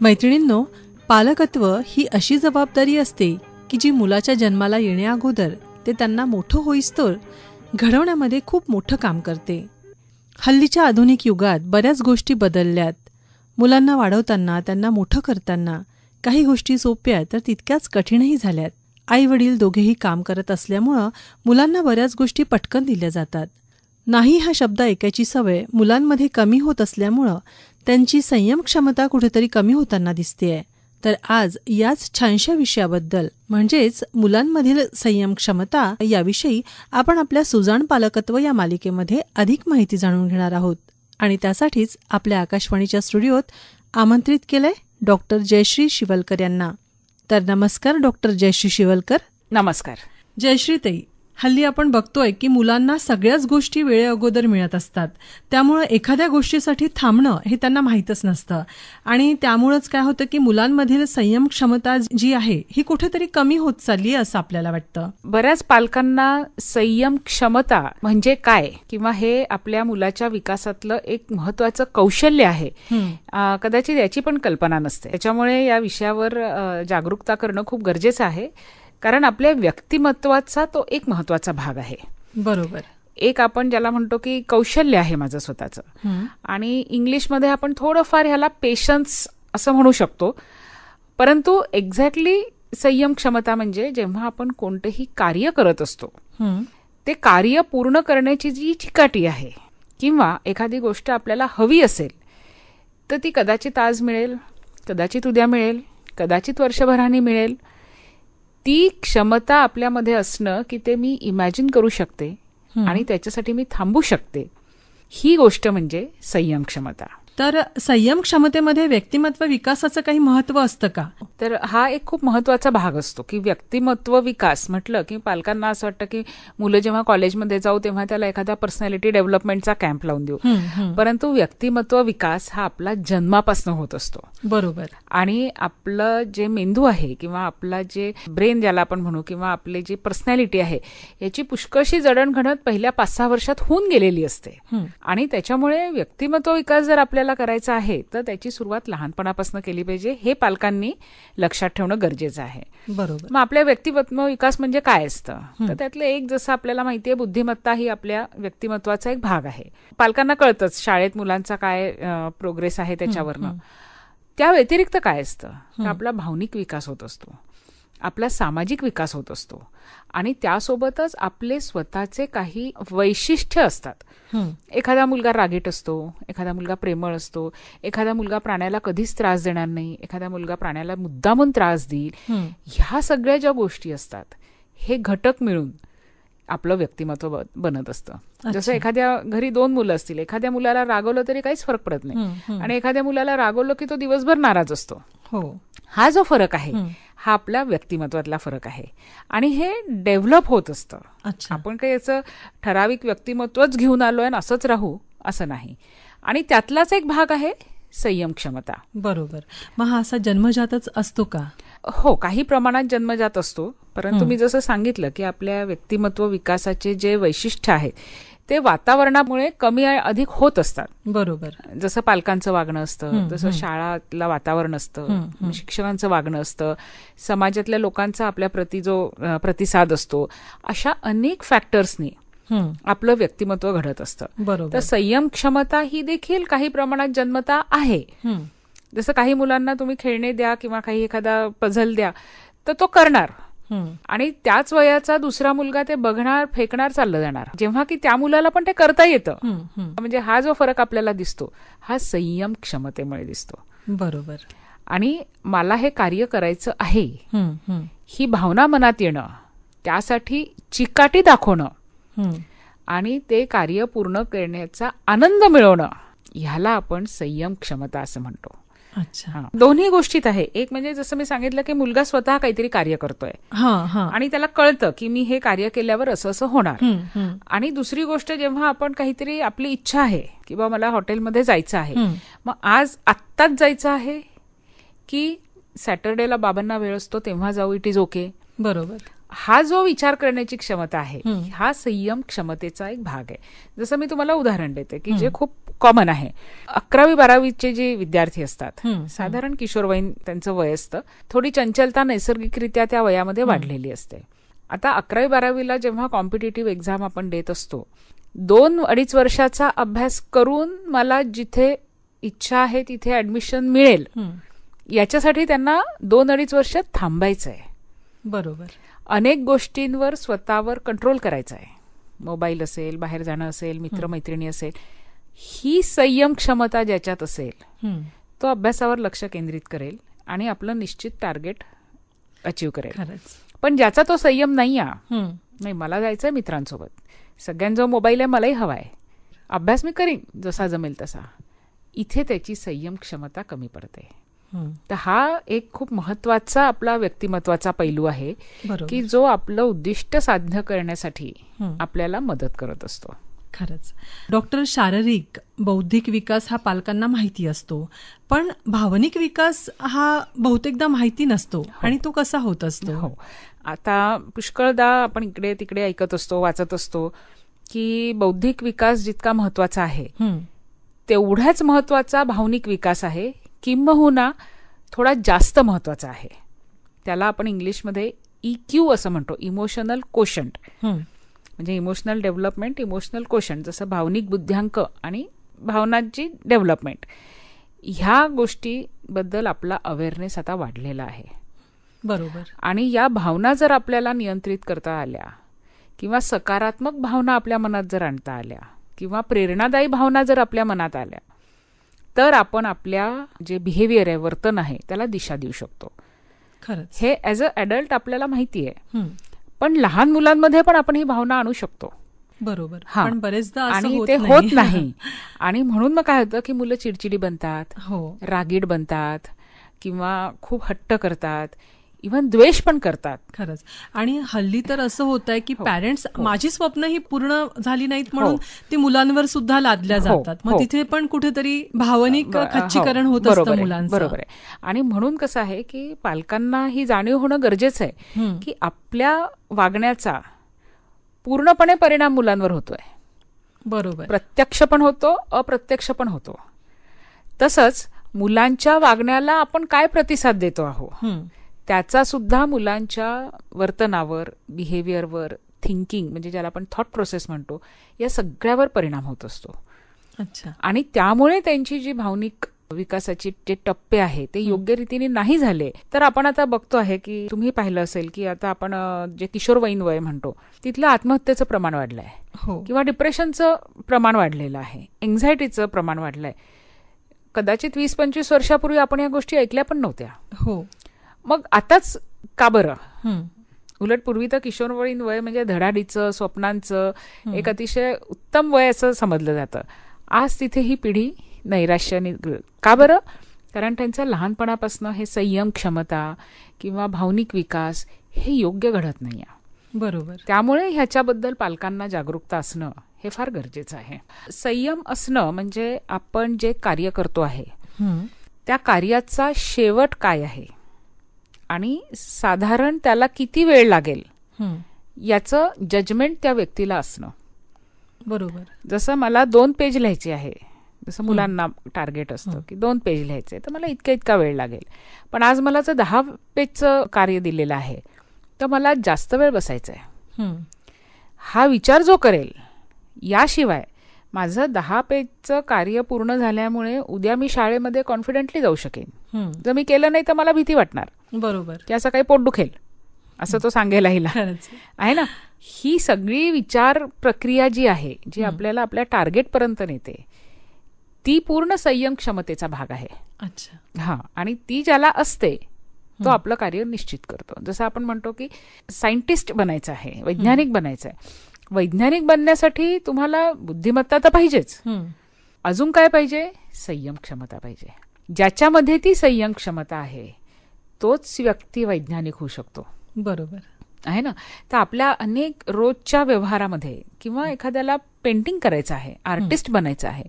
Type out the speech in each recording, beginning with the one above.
मैत्रिणींनो, पालकत्व ही अशी जबाबदारी असते की जी मुलाच्या जन्माला येण्याअगोदर ते त्यांना मोठं होईस्तोवर घडवण्यामध्ये खूप मोठं काम करते. हल्लीच्या आधुनिक युगात बऱ्याच गोष्टी बदलल्यात. मुलांना वाढवताना, त्यांना मोठं करताना काही गोष्टी सोप्या तर तितक्याच कठीणही झाल्यात. आई वडील दोघेही काम करत असल्यामुळं मुलांना बऱ्याच गोष्टी पटकन दिल्या जातात. नाही हा शब्द ऐकायची सवय मुलांमध्ये कमी होत असल्यामुळं त्यांची संयम क्षमता कुठेतरी कमी होताना दिसतेय. तर आज याच छानशा विषयाबद्दल म्हणजेच मुलांमधील संयम क्षमता याविषयी आपण आपल्या सुजाण पालकत्व या मालिकेमध्ये अधिक माहिती जाणून घेणार आहोत. आणि त्यासाठीच आपल्या आकाशवाणीच्या स्टुडिओत आमंत्रित केलंय डॉक्टर जयश्री शिवलकर यांना. तर नमस्कार डॉक्टर जयश्री शिवलकर. नमस्कार. जयश्री ताई, हल्ली आपण बघतोय की मुलांना सगळ्याच गोष्टी वेळेअगोदर मिळत असतात. त्यामुळे एखाद्या गोष्टीसाठी थांबणं हे त्यांना माहीतच नसतं आणि त्यामुळेच काय होतं की मुलांमधील संयम क्षमता जी आहे ही कुठेतरी कमी होत चालली आहे असं आपल्याला वाटतं. बऱ्याच पालकांना संयम क्षमता म्हणजे काय किंवा हे आपल्या मुलाच्या विकासातलं एक महत्वाचं कौशल्य आहे कदाचित याची पण कल्पना नसते. त्याच्यामुळे या विषयावर जागरूकता करणं खूप गरजेचं आहे, कारण आपल्या व्यक्तिमत्वाचा तो एक महत्वाचा भाग आहे. बरोबर. एक आपण ज्याला म्हणतो की कौशल्य आहे माझं स्वतःचं, आणि इंग्लिशमध्ये आपण थोडंफार ह्याला पेशन्स असं म्हणू शकतो. परंतु एक्झॅक्टली संयम क्षमता म्हणजे जेव्हा आपण कोणतंही कार्य करत असतो ते कार्य पूर्ण करण्याची जी चिकाटी आहे किंवा एखादी गोष्ट आपल्याला हवी असेल तर ती कदाचित आज मिळेल, कदाचित उद्या मिळेल, कदाचित वर्षभराने मिळेल. ती क्षमता आपल्यामध्ये असणं की ते मी इमॅजिन करू शकते आणि त्याच्यासाठी मी थांबू शकते, ही गोष्ट म्हणजे संयम क्षमता. तर संयम क्षमतेमध्ये व्यक्तिमत्व विकासाचं काही महत्व असतं का? तर हा एक खूप महत्वाचा भाग असतो की व्यक्तिमत्व विकास म्हटलं की पालकांना असं वाटतं की मुलं जेव्हा कॉलेजमध्ये जाऊ तेव्हा त्याला एखादा पर्सनॅलिटी डेव्हलपमेंटचा कॅम्प लावून देऊ, परंतु व्यक्तिमत्व विकास हा आपला जन्मापासून होत असतो. बरोबर. आणि आपलं जे मेंदू आहे किंवा आपला जे ब्रेन ज्याला आपण म्हणू किंवा आपली जी पर्सनॅलिटी आहे याची पुष्कळशी जडणघडण पहिल्या 5-6 वर्षात होऊन गेलेली असते. आणि त्याच्यामुळे व्यक्तिमत्व विकास जर आपल्याला करायचा आहे तर त्याची सुरुवात लहानपणापासून केली पाहिजे, हे पालकांनी लक्षात ठेवणं गरजेचं आहे. बरोबर. मग आपल्या व्यक्तिमत्व विकास म्हणजे काय असतं, तर त्यातलं एक जसं आपल्याला माहितीये बुद्धिमत्ता ही आपल्या व्यक्तिमत्वाचा एक भाग आहे. पालकांना कळतंच शाळेत मुलांचा काय प्रोग्रेस आहे त्याच्यावरनं. त्या व्यतिरिक्त काय असतं तर आपला भावनिक विकास होत असतो, आपला सामाजिक विकास होत असतो आणि त्यासोबतच आपले स्वतःचे काही वैशिष्ट्य असतात. एखादा मुलगा रागीट असतो, एखादा मुलगा प्रेमळ असतो, एखादा मुलगा प्राण्याला कधीच त्रास देणार नाही, एखादा मुलगा प्राण्याला मुद्दामून त्रास देईल. ह्या सगळ्या ज्या गोष्टी असतात हे घटक मिळून आपलं व्यक्तिमत्व बनत असतं. जसं एखाद्या घरी 2 मुलं असतील, एखाद्या मुलाला रागवलं तरी काहीच फरक पडत नाही आणि एखाद्या मुलाला रागवलं की तो दिवसभर नाराज असतो. हा जो फरक आहे हा आपल्या व्यक्तिमत्वातला फरक आहे आणि हे डेव्हलप होत असतं. आपण काही याचं ठराविक व्यक्तिमत्वच घेऊन आलोय आणि असंच राहू असं नाही. आणि त्यातलाच एक भाग आहे संयम क्षमता. बरोबर. मग हा असा जन्मजातच असतो का? हो, काही प्रमाणात जन्मजात असतो, परंतु मी जसं सांगितलं की आपल्या व्यक्तिमत्व विकासाचे जे वैशिष्ट्य आहेत ते वातावरणामुळे कमी अधिक होत असतात. बरोबर. जसं पालकांचं वागणं असतं, जसं शाळातलं वातावरण असतं, शिक्षकांचं वागणं असतं, समाजातल्या लोकांचा आपल्या प्रती जो प्रतिसाद असतो, अशा अनेक फॅक्टर्सनी आपलं व्यक्तिमत्व घडत असतं. बरोबर. तर संयम क्षमता ही देखील काही प्रमाणात जन्मता आहे. जसं काही मुलांना तुम्ही खेळणे द्या किंवा काही एखादा पझल द्या तर तो करणार आणि त्याच वयाचा दुसरा मुलगा ते बघणार, फेकणार, चाललं जाणार, जेव्हा की त्या मुलाला पण ते करता येतं. म्हणजे हा जो फरक आपल्याला दिसतो हा संयम क्षमतेमुळे दिसतो. बरोबर. आणि मला हे कार्य करायचं आहे ही भावना मनात येणं, त्यासाठी चिकाटी दाखवणं आणि ते कार्य पूर्ण करण्याचा आनंद मिळवणं, ह्याला आपण संयम क्षमता असं म्हणतो. अच्छा. दोन्ही गोष्टीत आहे. एक म्हणजे जसं मी सांगितलं की मुलगा स्वतः काहीतरी कार्य करतोय आणि त्याला कळतं की मी हे कार्य केल्यावर असं असं होणार. आणि दुसरी गोष्ट जेव्हा आपण काहीतरी आपली इच्छा आहे की बा मला हॉटेलमध्ये जायचं आहे, मग आज आत्ताच जायचं आहे की सॅटर्डेला बाबांना वेळ असतो तेव्हा जाऊ, इट इज ओके. बरोबर. हा जो विचार करण्याची क्षमता आहे हा संयम क्षमतेचा एक भाग आहे. जसं मी तुम्हाला उदाहरण देते की जे खूप कॉमन आहे. 11वी-12वीचे जे विद्यार्थी असतात, साधारण किशोरवयीन त्यांचं वय असतं, थोडी चंचलता नैसर्गिकरित्या त्या वयामध्ये वाढलेली असते. आता 11वी-12वीला जेव्हा कॉम्पिटिटिव्ह एक्झाम आपण देत असतो, 2-2.5 वर्षाचा अभ्यास करून मला जिथे इच्छा आहे तिथे ऍडमिशन मिळेल याच्यासाठी त्यांना 2-2.5 वर्ष थांबायचं आहे. बरोबर. अनेक गोष्टींवर स्वतःवर कंट्रोल करायचा आहे. मोबाईल असेल, बाहेर जाणं असेल, मित्रमैत्रिणी असेल. ही संयम क्षमता ज्याच्यात असेल तो अभ्यासावर लक्ष केंद्रित करेल आणि आपलं निश्चित टार्गेट अचीव्ह करेल. पण ज्याचा तो संयम नाही, मला जायचंय मित्रांसोबत, सगळ्यांचा मोबाईल आहे, मलाही हवाय, अभ्यास मी करीन जसा जमेल तसा, इथे त्याची संयम क्षमता कमी पडते. तर हा एक खूप महत्वाचा आपला व्यक्तिमत्वाचा पैलू आहे की जो आपलं उद्दिष्ट साध्य करण्यासाठी आपल्याला मदत करत असतो. खरंच. डॉक्टर, शारीरिक बौद्धिक विकास हा पालकांना माहिती असतो, पण भावनिक विकास हा बहुतेकदा माहिती नसतो. आणि तो कसा होत असतो? आता पुष्कळदा आपण इकडे तिकडे ऐकत असतो, वाचत असतो की बौद्धिक विकास जितका महत्वाचा आहे तेवढाच महत्वाचा भावनिक विकास आहे, किंबहुना थोडा जास्त महत्वाचा आहे. त्याला आपण इंग्लिशमध्ये EQ असं म्हणतो, इमोशनल कोशंट. म्हणजे इमोशनल डेव्हलपमेंट, इमोशनल कोशंट, जसं भावनिक बुद्ध्यांक आणि भावनांची डेव्हलपमेंट, ह्या गोष्टीबद्दल आपला अवेअरनेस आता वाढलेला आहे. बरोबर. आणि या भावना जर आपल्याला नियंत्रित करता आल्या किंवा सकारात्मक भावना आपल्या मनात जर आणता आल्या किंवा प्रेरणादायी भावना जर आपल्या मनात आल्या तर आपण आपल्या जे बिहेवियर आहे, वर्तन आहे, त्याला दिशा देऊ शकतो. खरंच. हे ऍज अ ऍडल्ट आपल्याला माहिती आहे, पण लहान मुलांमध्ये पण आपण ही भावना आणू शकतो. बरोबर. पण बरेचदा आणि ते होत नाही. आणि म्हणून मग काय होतं की मुलं चिडचिडी बनतात, रागीट बनतात किंवा खूप हट्ट करतात, इव्हन द्वेष पण करतात. खरंच. आणि हल्ली तर असं होत आहे की पॅरेंट्स माझी स्वप्न ही पूर्ण झाली नाहीत म्हणून ती मुलांवर सुद्धा लादल्या जातात. मग तिथे पण कुठेतरी भावनिक खच्चीकरण होत असतं मुलांचं. बरोबर आहे. आणि म्हणून कसं आहे की पालकांना ही जाणीव होणं गरजेचं आहे की आपल्या वागण्याचा पूर्णपणे परिणाम मुलांवर होतोय. बरोबर. प्रत्यक्ष पण होतो, अप्रत्यक्ष पण होतो. तसंच मुलांच्या वागण्याला आपण काय प्रतिसाद देतो आहोत त्याचा सुद्धा मुलांच्या वर्तनावर, बिहेवियरवर, थिंकिंग म्हणजे ज्याला आपण थॉट प्रोसेस म्हणतो, या सगळ्यावर परिणाम होत असतो. अच्छा. आणि त्यामुळे त्यांची जी भावनिक विकासाची जे टप्पे आहेत ते योग्य रीतीने नाही झाले तर आपण आता बघतो आहे की तुम्ही पाहिलं असेल की आता आपण जे किशोरवयीन वय म्हणतो तिथलं आत्महत्येचं प्रमाण वाढलं आहे किंवा डिप्रेशनचं प्रमाण वाढलेलं आहे, एन्झायटीचं प्रमाण वाढलंय. कदाचित 20-25 वर्षापूर्वी आपण या गोष्टी ऐकल्या पण नव्हत्या. मग आताच का बरं? उलट पूर्वी तर किशोरवयीन वय म्हणजे धडाडीचं, स्वप्नांचं एक अतिशय उत्तम वय असं समजलं जातं. आज तिथे ही पिढी नैराश्याने. का बरं? कारण त्यांच्या लहानपणापासून हे संयम क्षमता किंवा भावनिक विकास हे योग्य घडत नाही. बरोबर. त्यामुळे ह्याच्याबद्दल पालकांना जागरूकता असणं हे फार गरजेचं आहे. संयम असणं म्हणजे आपण जे कार्य करतो आहे त्या कार्याचा शेवट काय आहे आणि साधारण त्याला किती वेळ लागेल याचं जजमेंट त्या व्यक्तीला असणं. बरोबर. जसं मला 2 पेज लिहायचे आहे, जसं मुलांना टार्गेट असतं की 2 पेज लिहायचे तर मला इतका वेळ लागेल. पण आज मला जर 10 पेजचं कार्य दिलेलं आहे तर मला जास्त वेळ बसायचा आहे. हा विचार जो करेल, याशिवाय माझं 10 पेजचं कार्य पूर्ण झाल्यामुळे उद्या मी शाळेमध्ये कॉन्फिडेंटली जाऊ शकेन. जर मी केलं नाही तर मला भीती वाटणार. बरोबर. की असं काही पोट दुखेल असं तो सांगायला हिला आहे ना. ही सगळी विचार प्रक्रिया जी आहे जी आपल्याला आपल्या टार्गेट पर्यंत नेते ती पूर्ण संयम क्षमतेचा भाग आहे. अच्छा. आणि ती ज्याला असते तो आपलं कार्य निश्चित करतो. जसं आपण म्हणतो की सायंटिस्ट बनायचं आहे, वैज्ञानिक बनायचं आहे. वैज्ञानिक बनण्यासाठी तुम्हाला बुद्धिमत्ता तर पाहिजेच, अजून काय पाहिजे? संयम क्षमता पाहिजे. ज्याच्यामध्ये ती संयम क्षमता आहे तोच व्यक्ती वैज्ञानिक होऊ शकतो. बरोबर आहे ना. तर आपल्या अनेक रोजच्या व्यवहारामध्ये किंवा एखाद्याला पेंटिंग करायचं आहे, आर्टिस्ट बनायचं आहे,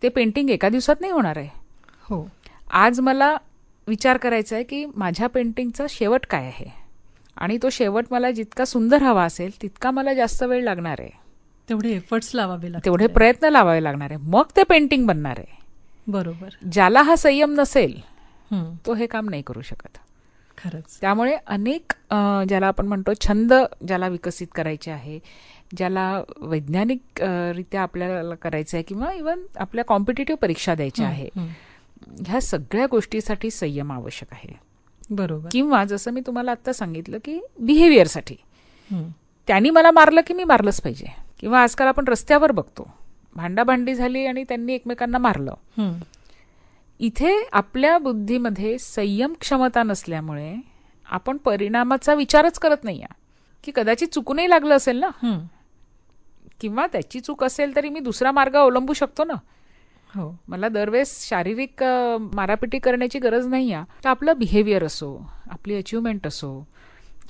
ते पेंटिंग एका दिवसात नाही होणार आहे. आज मला विचार करायचा आहे की माझ्या पेंटिंगचा शेवट काय आहे आणि तो शेवट मला जितका सुंदर हवा असेल तितका मला जास्त वेळ लागणार आहे, तेवढे एफर्ट्स लावावे लागतात, तेवढे प्रयत्न लावावे लागणार आहे, मग ते पेंटिंग बनणार आहे. बरोबर. ज्याला हा संयम नसेल तो हे काम नाही करू शकत. खरंच. त्यामुळे अनेक ज्याला आपण म्हणतो छंद ज्याला विकसित करायचे आहे, ज्याला वैज्ञानिक रित्या आपल्याला करायचं आहे किंवा इव्हन आपल्या कॉम्पिटिटिव्ह परीक्षा द्यायच्या आहे, ह्या सगळ्या गोष्टीसाठी संयम आवश्यक आहे. बरोबर. किंवा जसं मी तुम्हाला आता सांगितलं की बिहेवियरसाठी त्यांनी मला मारलं की मी मारलंच पाहिजे. किंवा आजकाल आपण रस्त्यावर बघतो भांडाभांडी झाली आणि त्यांनी एकमेकांना मारलं. इथे आपल्या बुद्धीमध्ये संयम क्षमता नसल्यामुळे आपण परिणामाचा विचारच करत नाही की कदाचित चुकूनही लागलं असेल ना, किंवा त्याची चूक असेल तरी मी दुसरा मार्ग अवलंबू शकतो ना. हो, मला दरवेळेस शारीरिक मारापिटी करण्याची गरज नाही आहे. तर आपलं बिहेवियर असो, आपली अचिव्हमेंट असो,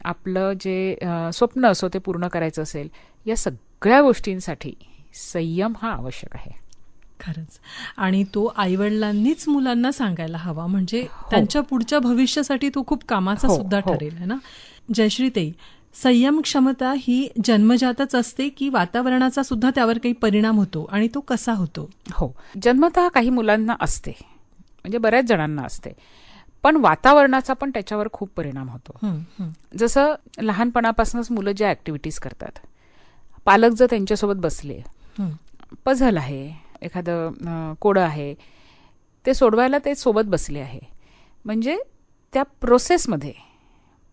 आपलं जे स्वप्न असो ते पूर्ण करायचं असेल, या सगळ्या गोष्टींसाठी संयम हा आवश्यक आहे. खरंच. आणि तो आईवडिलांनीच मुलांना सांगायला हवा, म्हणजे त्यांच्या पुढच्या भविष्यासाठी तो खूप कामाचा सुद्धा ठरेल, है ना. जयश्रीताई, संयम क्षमता ही जन्मजातच असते की वातावरणाचा सुद्धा त्यावर काही परिणाम होतो, आणि तो कसा होतो? हो, जन्मतः काही मुलांना असते, म्हणजे बऱ्याच जणांना असते, पण वातावरणाचा पण त्याच्यावर खूप परिणाम होतो. जसं लहानपणापासूनच मुलं ज्या ऍक्टिव्हिटीज करतात, पालक जर त्यांच्यासोबत बसले, पझल आहे, एखादं कोडं आहे, ते सोडवायला ते सोबत बसले आहे, म्हणजे त्या प्रोसेसमध्ये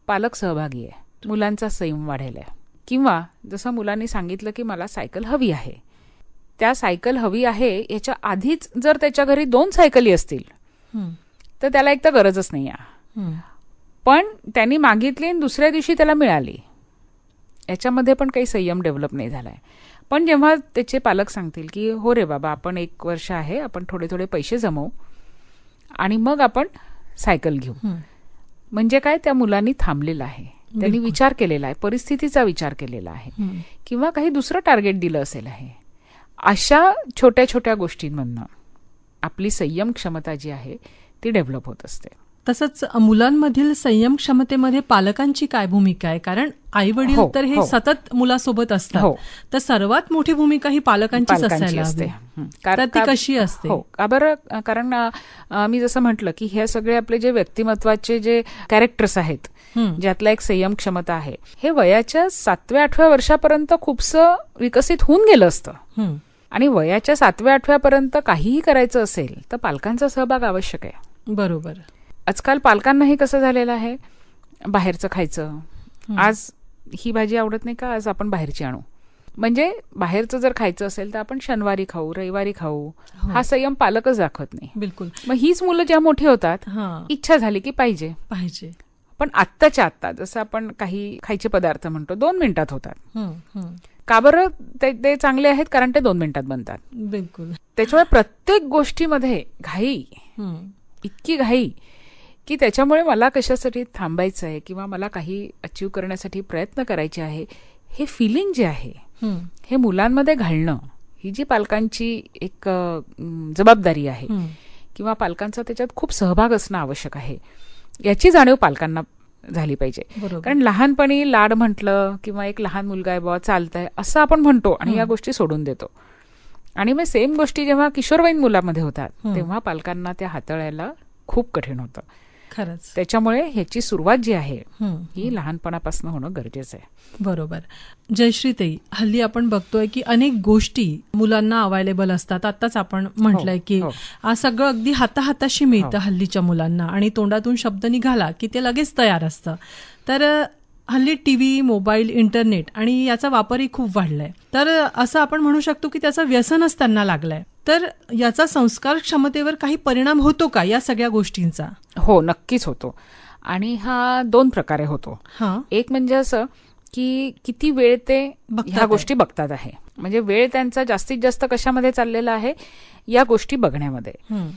पालक सहभागी आहे, मुलांचा संयम वाढेल आहे. किंवा जसं मुलांनी सांगितलं की मला सायकल हवी आहे, त्या सायकल हवी आहे याच्या आधीच जर त्याच्या घरी 2 सायकली असतील तर त्याला एक तर गरजच नाही आहे, पण त्यांनी मागितली आणि दुसऱ्या दिवशी त्याला मिळाली, याच्यामध्ये पण काही संयम डेव्हलप नाही झालाय. पण जेव्हा त्याचे पालक सांगतील की हो रे बाबा, आपण 1 वर्ष आहे, आपण थोडे थोडे पैसे जमवू आणि मग आपण सायकल घेऊ, म्हणजे काय, त्या मुलांनी थांबलेलं आहे, त्यांनी विचार केलेला आहे, परिस्थितीचा विचार केलेला आहे, किंवा काही दुसरं टार्गेट दिलं असेल आहे. अशा छोट्या छोट्या गोष्टींमधनं आपली संयम क्षमता जी आहे ती डेव्हलप होत असते. तसंच मुलांमधील संयम क्षमतेमध्ये पालकांची काय भूमिका आहे? कारण आई वडील तर हे सतत मुलासोबत असतात, तर सर्वात मोठी भूमिका ही पालकांचीच असायला हवी. तर ती कशी असते? बरं, कारण मी जसं म्हटलं की हे सगळे आपले जे व्यक्तिमत्वाचे जे कॅरेक्टर्स आहेत, ज्यातला एक संयम क्षमता आहे, हे वयाच्या 7व्या-8व्या वर्षापर्यंत खूपसं विकसित होऊन गेलं असतं. आणि वयाच्या 7व्या-8व्या पर्यंत काहीही करायचं असेल तर पालकांचा सहभाग आवश्यक आहे. बरोबर. आजकाल पालकांनाही कसं झालेलं आहे, बाहेरचं खायचं, आज ही भाजी आवडत नाही का, आज आपण बाहेरची आणू, म्हणजे बाहेरचं जर खायचं असेल तर आपण शनिवारी खाऊ, रविवारी खाऊ, हा संयम पालकच दाखवत नाही. बिलकुल. मग हीच मुलं ज्या मोठी होतात, इच्छा झाली की पाहिजे. पण आत्ताच्या आत्ता जसं आपण काही खायचे पदार्थ म्हणतो 2 मिनिटात होतात. का बरं? ते चांगले आहेत कारण ते 2 मिनिटात बनतात. बिलकुल. त्याच्यामुळे प्रत्येक गोष्टीमध्ये घाई, इतकी घाई की त्याच्यामुळे मला कशासाठी थांबायचं आहे किंवा मला काही अचीव करण्यासाठी प्रयत्न करायचे आहे, हे फिलिंग जे आहे हे मुलांमध्ये घालणं, ही जी पालकांची एक जबाबदारी आहे किंवा पालकांचा त्याच्यात खूप सहभाग असणं आवश्यक आहे, याची जाणीव पालकांना झाली पाहिजे. कारण लहानपणी लाड म्हटलं किंवा एक लहान मुलगा आहे बाबा, चालतंय असं आपण म्हणतो आणि या गोष्टी सोडून देतो. आणि मग सेम गोष्टी जेव्हा किशोरवयीन मुलामध्ये होतात तेव्हा पालकांना त्या हाताळायला खूप कठीण होतं. खरंच. त्याच्यामुळे ह्याची सुरुवात जी आहे ही लहानपणापासून होणं गरजेचं आहे. बरोबर. जयश्रीताई, हल्ली आपण बघतोय की अनेक गोष्टी मुलांना अवेलेबल असतात. आताच आपण म्हटलंय की सगळं अगदी हाताहाताशी मिळतं हल्लीच्या मुलांना, आणि तोंडातून शब्द निघाला की ते लगेच तयार असतं. तर हल्ली टीव्ही, मोबाईल, इंटरनेट आणि याचा वापरही खूप वाढलाय. तर असं आपण म्हणू शकतो की त्याचं व्यसनच त्यांना लागलंय. तर याचा संस्कार क्षमतेवर काही परिणाम होतो का या सगळ्या गोष्टींचा? हो, नक्कीच होतो. आणि हा 2 प्रकारे होतो. एक म्हणजे असं की किती वेळ ते ह्या गोष्टी बघतात आहे, म्हणजे वेळ त्यांचा जास्तीत जास्त कशामध्ये चाललेला आहे, या गोष्टी बघण्यामध्ये.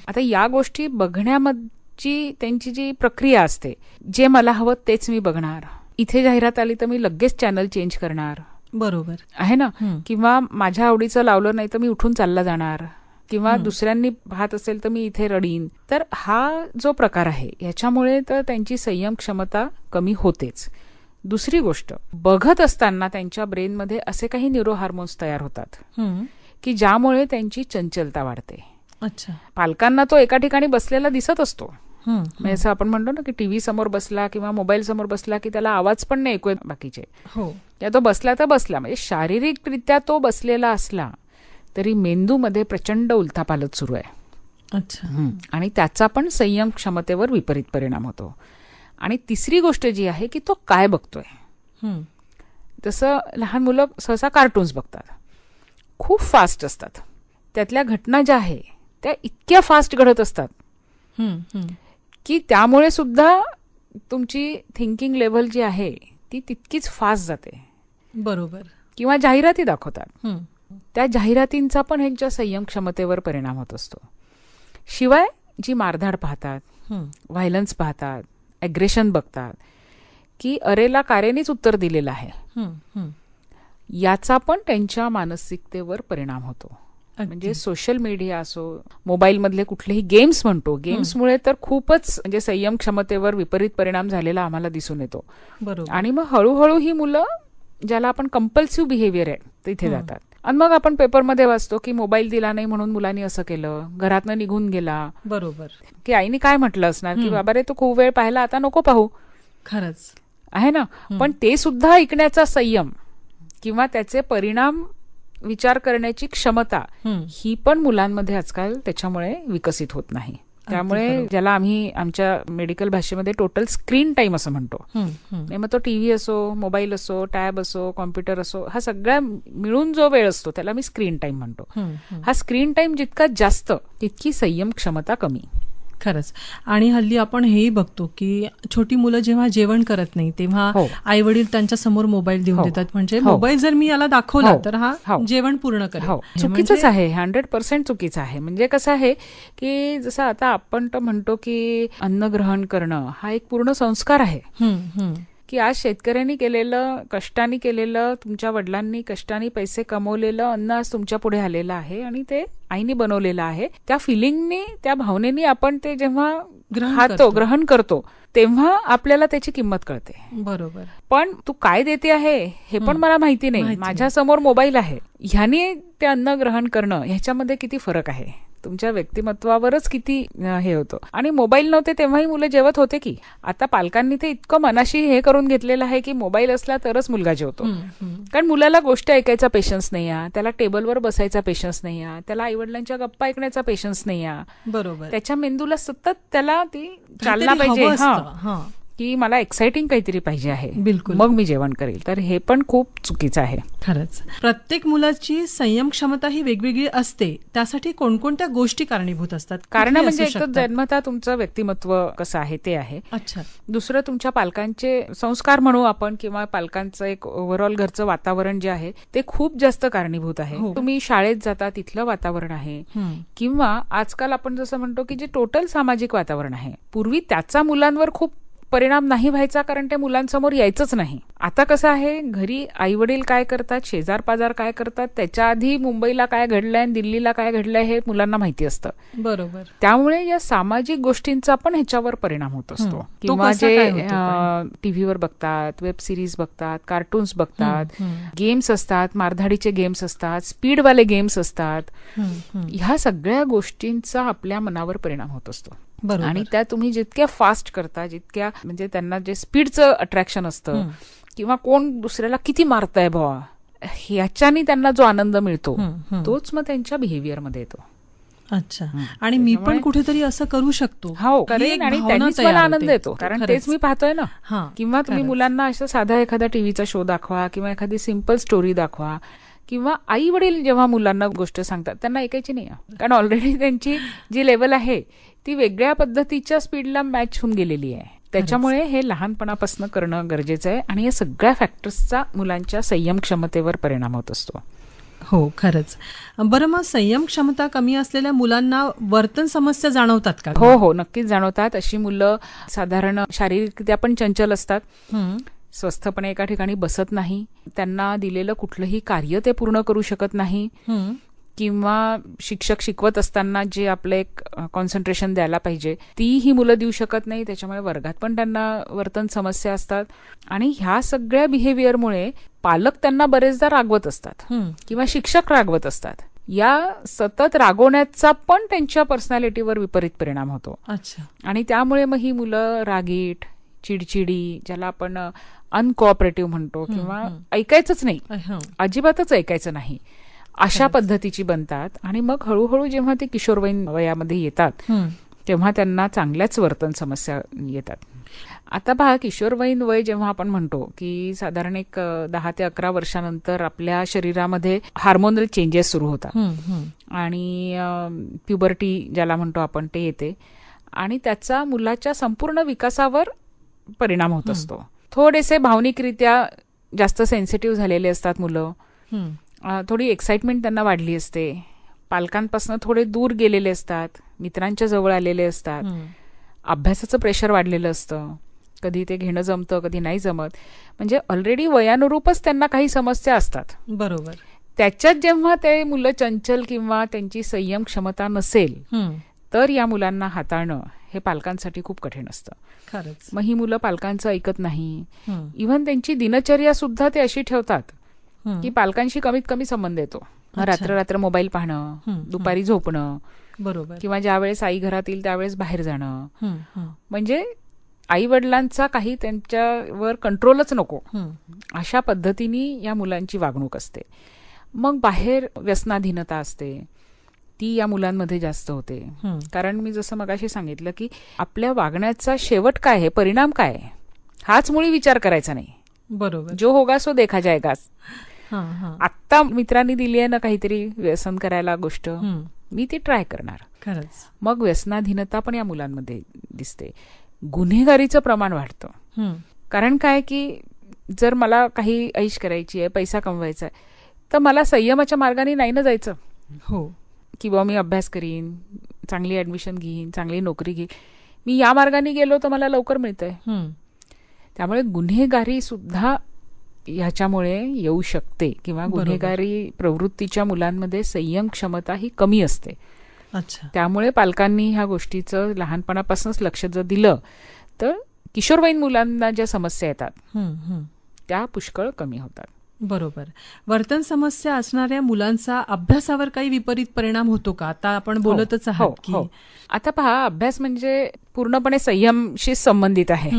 आता या गोष्टी बघण्याची त्यांची जी प्रक्रिया असते, जे मला हवं तेच मी बघणार, इथे जाहिरात आली तर मी लगेच चॅनल चेंज करणार. बरोबर आहे ना. किंवा माझ्या आवडीचं लावलं नाही तर मी उठून चालला जाणार, किंवा दुसऱ्यांनी पाहत असेल तर मी इथे रडीन. तर हा जो प्रकार आहे याच्यामुळे तर त्यांची संयम क्षमता कमी होतेच. दुसरी गोष्ट, बघत असताना त्यांच्या ब्रेनमध्ये असे काही न्यूरो हार्मोन्स तयार होतात की ज्यामुळे त्यांची चंचलता वाढते. अच्छा. पालकांना तो एका ठिकाणी बसलेला दिसत असतो. म्हणजे असं आपण म्हणतो ना की टीव्ही समोर बसला किंवा मोबाईल समोर बसला की त्याला आवाज पण नाही ऐकू येत बाकीचे. त्या तो बसला तर बसला, म्हणजे शारीरिकरित्या तो बसलेला असला तरी मेंदूमध्ये प्रचंड उलथापालथ सुरू आहे. अच्छा. आणि त्याचा पण संयम क्षमतेवर विपरीत परिणाम होतो. आणि तिसरी गोष्ट जी आहे की तो काय बघतोय. तसं लहान मुलं सहसा कार्टून्स बघतात, खूप फास्ट असतात. त्यातल्या घटना ज्या आहे त्या इतक्या फास्ट घडत असतात की त्यामुळे सुद्धा तुमची थिंकिंग लेव्हल जी आहे ती तितकीच फास्ट जाते. बरोबर. किंवा जाहिराती दाखवतात, त्या जाहिरातींचा पण ह्यांच्या संयम क्षमतेवर परिणाम होत असतो. शिवाय जी मारधाड पाहतात, व्हायलन्स पाहतात, ॲग्रेशन बघतात की अरेला कारेनेच उत्तर दिलेलं आहे, याचा पण त्यांच्या मानसिकतेवर परिणाम होतो. म्हणजे सोशल मीडिया असो, मोबाईलमधले कुठलेही गेम्स म्हणतो, गेम्समुळे तर खूपच म्हणजे संयम क्षमतेवर विपरीत परिणाम झालेला आम्हाला दिसून येतो. आणि मग हळूहळू ही मुलं, ज्याला आपण कंपल्सिव्ह बिहेवियर आहे, तिथे जातात. आणि मग आपण पेपरमध्ये वाचतो की मोबाईल दिला नाही म्हणून मुलांनी असं केलं, घरातनं निघून गेला. बरोबर. की आईने काय म्हटलं असणार की बाबा रे तू खूप वेळ पाहिला, आता नको पाहू. खरंच आहे ना. पण ते सुद्धा ऐकण्याचा संयम किंवा त्याचे परिणाम विचार करण्याची क्षमता ही पण मुलांमध्ये आजकाल त्याच्यामुळे विकसित होत नाही. त्यामुळे ज्याला आम्ही आमच्या मेडिकल भाषेमध्ये टोटल स्क्रीन टाइम असं म्हणतो, मग तो टीव्ही असो, मोबाईल असो, टॅब असो, कॉम्प्युटर असो, हा सगळा मिळून जो वेळ असतो त्याला मी स्क्रीन टाइम म्हणतो. हा स्क्रीन टाइम जितका जास्त तितकी संयम क्षमता कमी. खरंच. आणि हल्ली आपण हेही बघतो की छोटी मुलं जेव्हा जेवण करत नाही तेव्हा आई वडील त्यांच्या समोर मोबाईल देऊन देतात. म्हणजे मोबाईल जर मी याला दाखवला तर हा जेवण पूर्ण करेल. चुकीचंच आहे, 100% चुकीचं आहे. म्हणजे कसं आहे की जसं आता आपण तर म्हणतो की अन्न ग्रहण करणं हा एक पूर्ण संस्कार आहे. की आज शेतकऱ्यांनी केलेलं, कष्टाने केलेलं, तुमच्या वडिलांनी कष्टाने पैसे कमवलेलं अन्न आज तुमच्या पुढे आलेलं आहे आणि ते आईने बनवलेलं आहे. त्या फिलिंगनी, त्या भावनेनी आपण ते जेव्हा खातो, ग्रहण करतो, तेव्हा आपल्याला त्याची किंमत कळते. बरोबर. पण तू काय देते आहे हे पण मला माहिती नाही. माझ्या समोर मोबाईल आहे, ह्याने ते अन्न ग्रहण करणं ह्याच्यामध्ये किती फरक आहे, तुमच्या व्यक्तिमत्वावरच किती हे होतं. आणि मोबाईल नव्हते तेव्हाही मुलं जेवत होते की. आता पालकांनी ते इतकं मनाशी हे करून घेतलेलं आहे की मोबाईल असला तरच मुलगा जेवतो. कारण मुलाला गोष्ट ऐकायचा पेशन्स नाही आहे, त्याला टेबलवर बसायचा पेशन्स नाही आहे, त्याला आईवडिलांच्या गप्पा ऐकण्याचा पेशन्स नाही आहे. बरोबर. त्याच्या मेंदूला सतत त्याला ती चालना पाहिजे की मला एक्साइटिंग काहीतरी पाहिजे आहे, बिलकुल, मग मी जेवण करेल. तर हे पण खूप चुकीचं आहे. खरंच. प्रत्येक मुलाची संयम क्षमता ही वेगवेगळी असते. त्यासाठी कोणकोणत्या गोष्टी कारणीभूत असतात? कारण म्हणजे एक तर जन्मतः तुमचं व्यक्तिमत्व कसं आहे ते आहे. अच्छा. दुसरं तुमच्या पालकांचे संस्कार म्हणू आपण, किंवा पालकांचं एक ओव्हरऑल घरचं वातावरण जे आहे ते खूप जास्त कारणीभूत आहे. तुम्ही शाळेत जाता तिथलं वातावरण आहे, किंवा आजकाल आपण जसं म्हणतो की जे टोटल सामाजिक वातावरण आहे, पूर्वी त्याचा मुलांवर खूप परिणाम नाही व्हायचा कारण ते मुलांसमोर यायचंच नाही. आता कसं आहे, घरी आई वडील काय करतात, शेजार पाजार काय करतात, त्याच्या आधी मुंबईला काय घडलंय, दिल्लीला काय घडलंय हे मुलांना माहिती असतं. बरोबर. त्यामुळे या सामाजिक गोष्टींचा पण ह्याच्यावर परिणाम होत असतो. किंवा जे टीव्हीवर बघतात, वेब सिरीज बघतात, कार्टून्स बघतात, गेम्स असतात, मारधाडीचे गेम्स असतात, स्पीडवाले गेम्स असतात, ह्या सगळ्या गोष्टींचा आपल्या मनावर परिणाम होत असतो. आणि त्या तुम्ही जितक्या फास्ट करता, जितक्या म्हणजे त्यांना जे स्पीडचं अट्रॅक्शन असतं, किंवा कोण दुसऱ्याला किती मारताय भावा, ह्याच्यानी त्यांना जो आनंद मिळतो तोच मग त्यांच्या बिहेवियरमध्ये येतो. अच्छा. आणि मी पण कुठेतरी असं करू शकतो. हो, करेन, आणि त्यांनीच मला आनंद येतो, कारण तेच मी पाहतोय ना. किंवा तुम्ही मुलांना असं साधा एखादा टीव्हीचा शो दाखवा, किंवा एखादी सिंपल स्टोरी दाखवा, किंवा आई वडील जेव्हा मुलांना गोष्ट सांगतात त्यांना ऐकायची नाही, कारण ऑलरेडी त्यांची जी लेवल आहे ती वेगळ्या पद्धतीच्या स्पीडला मॅच होऊन गेलेली आहे. त्याच्यामुळे हे लहानपणापासून करणं गरजेचं आहे, आणि या सगळ्या फॅक्टर्सचा मुलांच्या संयम क्षमतेवर परिणाम होत असतो. हो, खरंच. बरं, मग संयम क्षमता कमी असलेल्या मुलांना वर्तन समस्या जाणवतात का? हो हो, नक्कीच जाणवतात. अशी मुलं साधारण शारीरिकरित्या पण चंचल असतात, स्वस्थपणे एका ठिकाणी बसत नाही, त्यांना दिलेलं कुठलंही कार्य ते पूर्ण करू शकत नाही, किंवा शिक्षक शिकवत असताना जे आपलं एक कॉन्सन्ट्रेशन द्यायला पाहिजे ती ही मुलं देऊ शकत नाही. त्याच्यामुळे वर्गात पण त्यांना वर्तन समस्या असतात. आणि ह्या सगळ्या बिहेवियरमुळे पालक त्यांना बरेचदा रागवत असतात किंवा शिक्षक रागवत असतात. या सतत रागवण्याचा पण त्यांच्या पर्सनॅलिटीवर विपरीत परिणाम होतो. अच्छा. आणि त्यामुळे मग ही मुलं रागीट, चिडचिडी, ज्याला आपण अनकोऑपरेटिव्ह म्हणतो, किंवा ऐकायचंच नाही, अजिबातच ऐकायचं नाही, अशा पद्धतीची बनतात. आणि मग हळूहळू जेव्हा ते किशोरवयीन वयामध्ये येतात तेव्हा त्यांना चांगल्याच वर्तन समस्या येतात. आता पहा, किशोरवयीन वय जेव्हा आपण म्हणतो की साधारण एक 10 ते 11 वर्षानंतर आपल्या शरीरामध्ये हार्मोनल चेंजेस सुरू होतात आणि प्युबर्टी ज्याला म्हणतो आपण ते येते आणि त्याचा मुलाच्या संपूर्ण विकासावर परिणाम होत असतो. थोडेसे भावनिकरित्या जास्त सेन्सिटिव्ह झालेले असतात मुलं, थोडी एक्साइटमेंट त्यांना वाढली असते, पालकांपासून थोडे दूर गेलेले असतात, मित्रांच्या जवळ आलेले असतात, अभ्यासाचं प्रेशर वाढलेलं असतं, कधी ते घेणं जमतं कधी नाही जमत, म्हणजे ऑलरेडी वयानुरूपच त्यांना काही समस्या असतात. बरोबर. त्याच्यात जेव्हा ते मुलं चंचल किंवा त्यांची संयम क्षमता नसेल तर या मुलांना हाताळणं हे पालकांसाठी खूप कठीण असतं. खरंच. मग ही मुलं पालकांचं ऐकत नाही. इव्हन त्यांची दिनचर्या सुद्धा ते अशी ठेवतात की पालकांशी कमीत कमी संबंध येतो. रात्र रात्र मोबाईल पाहणं, दुपारी झोपणं, बरोबर, किंवा ज्या वेळेस आई घरात येईल त्यावेळेस बाहेर जाणं, म्हणजे आई वडिलांचा काही त्यांच्यावर कंट्रोलच नको, अशा पद्धतीने या मुलांची वागणूक असते. मग बाहेर व्यसनाधीनता असते, ती या मुलांमध्ये जास्त होते. कारण मी जसं मगाशी सांगितलं की आपल्या वागण्याचा शेवट काय आहे, परिणाम काय आहे, हाच मुळी विचार करायचा नाही. बरोबर. जो होगा सो देखा जाएगा. आत्ता मित्रांनी दिली आहे ना काहीतरी व्यसन करायला गोष्ट, मी ती ट्राय करणार. खरंच. मग व्यसनाधीनता पण या मुलांमध्ये दिसते. गुन्हेगारीचं प्रमाण वाढतं. कारण काय की जर मला काही ऐश करायची आहे, पैसा कमवायचा आहे, तर मला संयमाच्या मार्गाने नाही ना जायचं. हो. किंवा मी अभ्यास करीन, चांगली ऍडमिशन घेईन, चांगली नोकरी घेईन, मी या मार्गाने गेलो तर मला लवकर मिळतंय. त्यामुळे गुन्हेगारी सुद्धा ह्याच्यामुळे येऊ शकते, किंवा गुन्हेगारी प्रवृत्तीच्या मुलांमध्ये संयम क्षमता ही कमी असते. अच्छा. त्यामुळे पालकांनी ह्या गोष्टीचं लहानपणापासूनच लक्ष जर दिलं तर किशोरवयीन मुलांना ज्या समस्या येतात त्या पुष्कळ कमी होतात. बरोबर. वर्तन समस्या असणाऱ्या मुलांचा अभ्यासावर काही विपरीत परिणाम होतो का? आता आपण बोलतच आहात की आता पहा, अभ्यास म्हणजे पूर्णपणे संयमशी संबंधित आहे.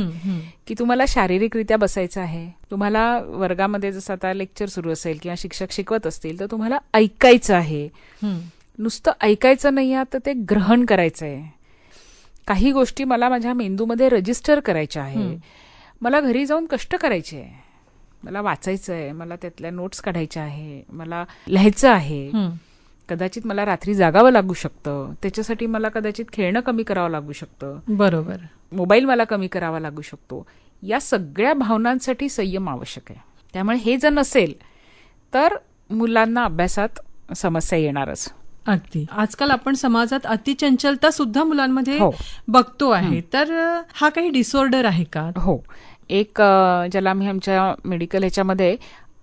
की तुम्हाला शारीरिकरित्या बसायचं आहे, तुम्हाला वर्गामध्ये जसं आता लेक्चर सुरू असेल किंवा शिक्षक शिकवत असतील तर तुम्हाला ऐकायचं आहे. नुसतं ऐकायचं नाही आहे तर ते ग्रहण करायचं आहे. काही गोष्टी मला माझ्या मेंदूमध्ये रजिस्टर करायच्या आहे, मला घरी जाऊन कष्ट करायचे आहे, मला वाचायचं आहे, मला त्यातल्या नोट्स काढायच्या आहे, मला लिहायचं आहे. कदाचित मला रात्री जागावं लागू शकतं, त्याच्यासाठी मला कदाचित खेळणं कमी करावं लागू शकतं. बरोबर. मोबाईल मला कमी करावा लागू शकतो. या सगळ्या भावनांसाठी संयम आवश्यक आहे. त्यामुळे हे जर नसेल तर मुलांना अभ्यासात समस्या येणारच. अगदी. आजकाल आपण समाजात अतिचंचलता सुद्धा मुलांमध्ये बघतो आहे. तर हा काही डिसऑर्डर आहे का? हो. एक ज्याला आम्ही आमच्या मेडिकल ह्याच्यामध्ये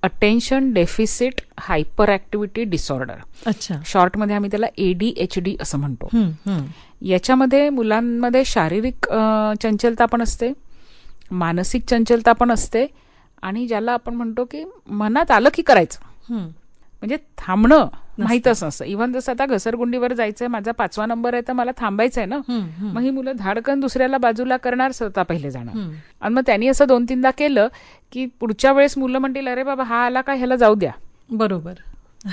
attention deficit hyper activity disorder, अच्छा, शॉर्टमध्ये आम्ही त्याला ADHD असं म्हणतो. याच्यामध्ये मुलांमध्ये शारीरिक चंचलता पण असते, मानसिक चंचलता पण असते, आणि ज्याला आपण म्हणतो की मनात आलं की करायचं, म्हणजे थांबणं माहीतच नसतं. इव्हन जसं आता घसरगुंडीवर जायचंय, माझा 5वा नंबर आहे तर मला थांबायचंय ना, मग ही मुलं धाडकन दुसऱ्याला बाजूला करणार, स्वतः पहिले जाणार. आणि मग त्यांनी असं 2-3दा केलं की पुढच्या वेळेस मुलं म्हणतील अरे बाबा हा आला का, ह्याला जाऊ द्या. बरोबर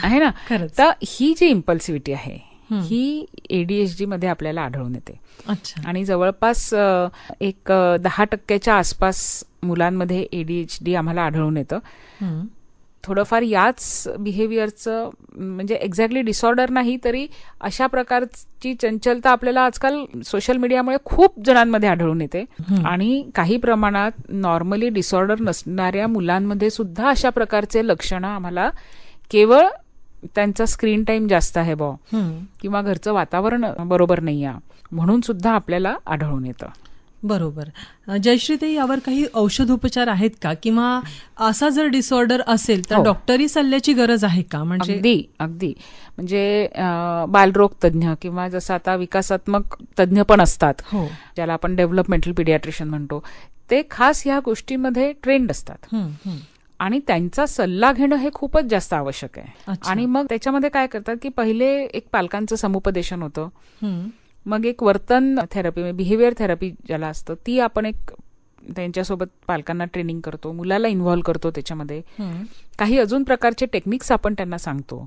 आहे ना. तर ही जी इम्पल्सिव्हिटी आहे ही ADHD मध्ये आपल्याला आढळून येते. आणि जवळपास एक 10% आसपास मुलांमध्ये ADHD आम्हाला आढळून येतं. थोडंफार याच बिहेवियरचं, म्हणजे एक्झॅक्टली डिसऑर्डर नाही तरी अशा प्रकारची चंचलता आपल्याला आजकाल सोशल मीडियामुळे खूप जणांमध्ये आढळून येते. आणि काही प्रमाणात नॉर्मली डिसऑर्डर नसणाऱ्या मुलांमध्ये सुद्धा अशा प्रकारचे लक्षणं आम्हाला, केवळ त्यांचा स्क्रीन टाइम जास्त आहे किंवा घरचं वातावरण बरोबर नाही आहे म्हणून सुद्धा आपल्याला आढळून येतं. बरोबर. जयश्रीताई, यावर काही औषधोपचार आहेत का, किंवा असा जर डिसऑर्डर असेल तर डॉक्टरी सल्ल्याची गरज आहे का? म्हणजे अगदी म्हणजे बालरोग तज्ञ किंवा जसं आता विकासात्मक तज्ञ पण असतात, ज्याला आपण डेव्हलपमेंटल पिडियाट्रिशियन म्हणतो, ते खास ह्या गोष्टींमध्ये ट्रेंड असतात आणि त्यांचा सल्ला घेणं हे खूपच जास्त आवश्यक आहे. आणि मग त्याच्यामध्ये काय करतात की पहिले एक पालकांचं समुपदेशन होतं, मग एक वर्तन थेरपी, बिहेवियर थेरपी ज्याला असतं, ती आपण एक त्यांच्यासोबत पालकांना ट्रेनिंग करतो, मुलाला इन्व्हॉल्व करतो त्याच्यामध्ये. काही अजून प्रकारचे टेक्निक्स आपण त्यांना सांगतो.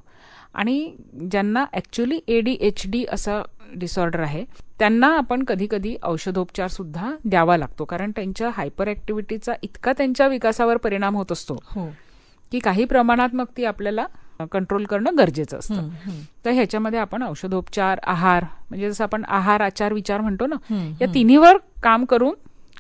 आणि ज्यांना ऍक्च्युअली ADHD असा डिसऑर्डर आहे त्यांना आपण कधी कधी औषधोपचार सुद्धा द्यावा लागतो, कारण त्यांच्या हायपर ऍक्टिव्हिटीचा इतका त्यांच्या विकासावर परिणाम होत असतो की काही प्रमाणात मग ती आपल्याला कंट्रोल करणं गरजेचं असतं. तर ह्याच्यामध्ये आपण औषधोपचार, आहार, म्हणजे जसं आपण आहार, आचार, विचार म्हणतो ना, या तिन्हीवर काम करून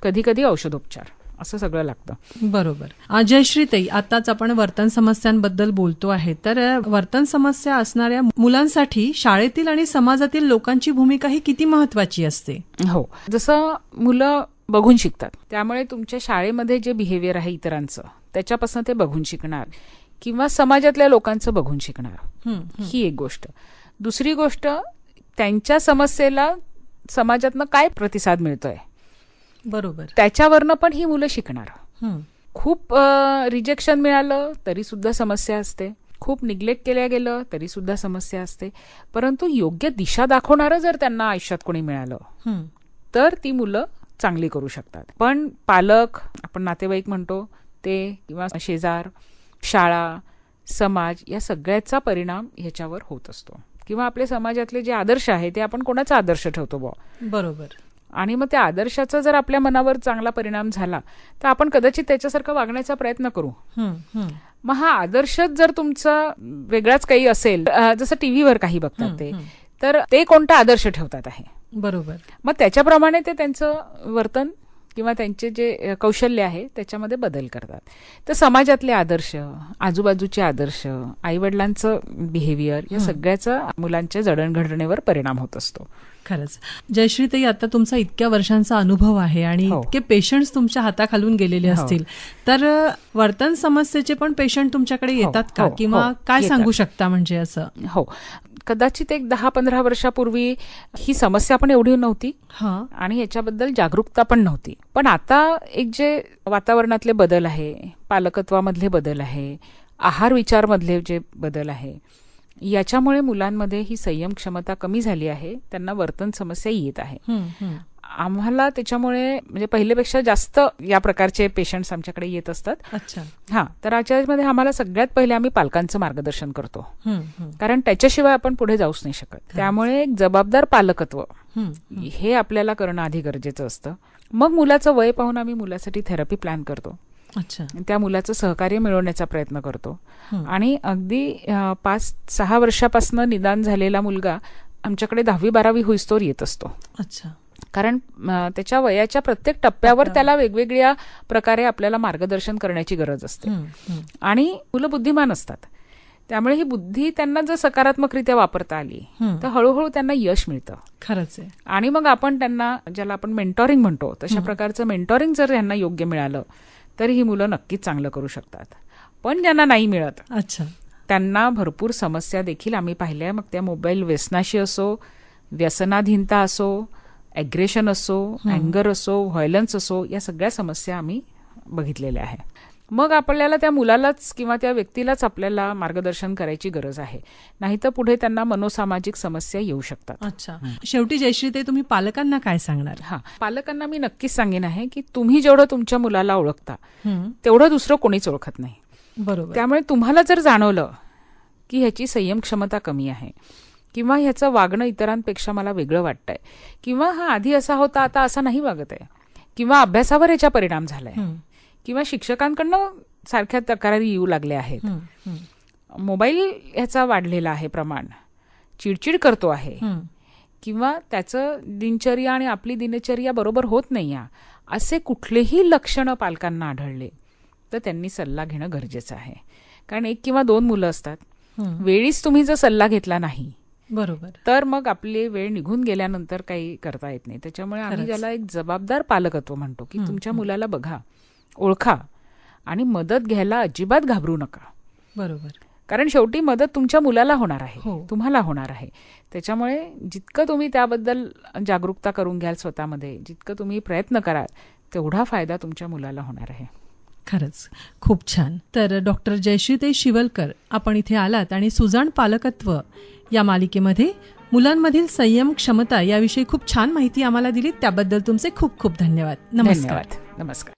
कधी कधी औषधोपचार असं सगळं लागतं. बरोबर. जयश्रीताई, आताच आपण वर्तन समस्यांबद्दल बोलतो आहे, तर वर्तन समस्या असणाऱ्या मुलांसाठी शाळेतील आणि समाजातील लोकांची भूमिका ही किती महत्वाची असते? हो, जसं मुलं बघून शिकतात, त्यामुळे तुमच्या शाळेमध्ये जे बिहेवियर आहे इतरांचं, त्याच्यापासून ते बघून शिकणार किंवा समाजातल्या लोकांचं बघून शिकणार, ही एक गोष्ट. दुसरी गोष्ट, त्यांच्या समस्येला समाजातनं काय प्रतिसाद मिळतोय, बरोबर, त्याच्यावरनं पण ही मुलं शिकणार. खूप रिजेक्शन मिळालं तरी सुद्धा समस्या असते, खूप निग्लेक्ट केल्या गेलं तरी सुद्धा समस्या असते, परंतु योग्य दिशा दाखवणारं जर त्यांना आयुष्यात कोणी मिळालं तर ती मुलं चांगली करू शकतात. पण पालक, आपण नातेवाईक म्हणतो ते, किंवा शेजार, शाळा, समाज, या सगळ्याचा परिणाम ह्याच्यावर होत असतो. किंवा आपल्या समाजातले जे आदर्श आहे ते आपण कोणाचा आदर्श ठेवतो बरोबर, आणि मग त्या आदर्शाचा जर आपल्या मनावर चांगला परिणाम झाला तर आपण कदाचित त्याच्यासारखं वागण्याचा प्रयत्न करू. मग हा आदर्शच जर तुमचा वेगळाच काही असेल, जसं टीव्हीवर काही बघतात ते, तर ते कोणता आदर्श ठेवतात आहे, बरोबर, मग त्याच्याप्रमाणे ते त्यांचं वर्तन किंवा त्यांचे जे कौशल्य आहे त्याच्यामध्ये बदल करतात. तर समाजातले आदर्श, आजूबाजूचे आदर्श, आईवडिलांचं बिहेवियर, या सगळ्याचा मुलांच्या जडणघडणीवर परिणाम होत असतो. खरंच. जयश्रीताई, आता तुमचा इतक्या वर्षांचा अनुभव आहे आणि इतके पेशंट्स तुमच्या हाताखालून गेलेले असतील, तर वर्तन समस्येचे पण पेशंट तुमच्याकडे येतात का, किंवा काय सांगू शकता? म्हणजे असं, हो, कदाचित एक 10-15 वर्षापूर्वी ही समस्या पण एवढी नव्हती आणि याच्याबद्दल जागरूकता पण नव्हती. पण आता एक जे वातावरणातले बदल आहे, पालकत्वामधले बदल आहे, आहार विचारमधले जे बदल आहे, याच्यामुळे मुलांमध्ये ही संयम क्षमता कमी झाली आहे, त्यांना वर्तन समस्या येत आहे. आम्हाला त्याच्यामुळे म्हणजे पहिल्यापेक्षा जास्त या प्रकारचे पेशंट्स आमच्याकडे येत असतात. अच्छा. तर याच्यामध्ये आम्हाला सगळ्यात पहिले आम्ही पालकांचं मार्गदर्शन करतो, कारण त्याच्याशिवाय आपण पुढे जाऊच नाही शकत. त्यामुळे एक जबाबदार पालकत्व हे आपल्याला करणं आधी गरजेचं असतं. मग मुलाचं वय पाहून आम्ही मुलासाठी थेरपी प्लॅन करतो. अच्छा. त्या मुलाचं सहकार्य मिळवण्याचा प्रयत्न करतो. आणि अगदी 5-6 वर्षापासून निदान झालेला मुलगा आमच्याकडे 10वी-12वी होईस्तोवर येत असतो. अच्छा. कारण त्याच्या वयाच्या प्रत्येक टप्प्यावर त्याला वेगवेगळ्या प्रकारे आपल्याला मार्गदर्शन करण्याची गरज असते. आणि मुलं बुद्धिमान असतात, त्यामुळे ही बुद्धी त्यांना जर सकारात्मकरित्या वापरता आली तर हळूहळू त्यांना यश मिळतं. खरंच आहे. आणि मग आपण त्यांना, ज्याला आपण मेंटॉरिंग म्हणतो, तशा प्रकारचं मेंटॉरिंग जर यांना योग्य मिळालं तर ही मुलं नक्कीच चांगलं करू शकतात. पण ज्यांना नाही मिळत, अच्छा, त्यांना भरपूर समस्या देखील आम्ही पाहिल्या. मग त्या मोबाईल व्यसनाशी असो, व्यसनाधीनता असो, ॲग्रेशन असो, अँगर असो, व्हायलन्स असो, या सगळ्या समस्या आम्ही बघितलेल्या आहे. मग आपल्याला त्या मुलालाच किंवा त्या व्यक्तीलाच आपल्याला मार्गदर्शन करायची गरज आहे, नाहीतर पुढे त्यांना मनोसामाजिक समस्या येऊ शकतात. अच्छा. शेवटी जयश्रीताई, तुम्ही पालकांना काय सांगणार? पालकांना मी नक्कीच सांगेन आहे की तुम्ही जेवढं तुमच्या मुलाला ओळखता तेवढं दुसरं कोणीच ओळखत नाही. बरोबर. त्यामुळे तुम्हाला जर जाणवलं की ह्याची संयम क्षमता कमी आहे, किंवा ह्याचं वागणं इतरांपेक्षा मला वेगळं वाटतंय, किंवा हा आधी असा होता आता असा नाही वागत आहे, किंवा अभ्यासावर याचा परिणाम झालाय, किंवा शिक्षकांकडनं सारख्या तक्रारी येऊ लागल्या आहेत, मोबाईल ह्याचा वाढलेला आहे प्रमाण, चिडचिड करतो आहे, किंवा त्याचं दिनचर्या आणि आपली दिनचर्या बरोबर होत नाही, असे कुठलेही लक्षणं पालकांना आढळले तर त्यांनी सल्ला घेणं गरजेचं आहे. कारण 1 किंवा 2 मुलं असतात, वेळीच तुम्ही जर सल्ला घेतला नाही बरोबर. तर मग आपली वेळ निघून गेल्यानंतर काही करता येत नाही. त्याच्यामुळे आम्ही त्याला एक जबाबदार पालकत्व म्हणतो, की तुमच्या मुलाला बघा, ओळखा आणि मदत घ्यायला अजिबात घाबरू नका. बरोबर. कारण शेवटी मदत तुमच्या मुलाला होणार आहे, हो. तुम्हाला होणार आहे. त्याच्यामुळे जितकं तुम्ही त्याबद्दल जागरूकता करून घ्याल स्वतःमध्ये, जितकं तुम्ही प्रयत्न कराल, तेवढा फायदा तुमच्या मुलाला होणार आहे. खरंच खूप छान. तर डॉक्टर जयश्रीताई शिवलकर, आपण इथे आलात आणि सुजाण पालकत्व या मालिकेमध्ये मुलांमधील संयम क्षमता याविषयी खूप छान माहिती आम्हाला दिली. त्याबद्दल तुमचे खूप खूप धन्यवाद. नमस्कार. नमस्कार.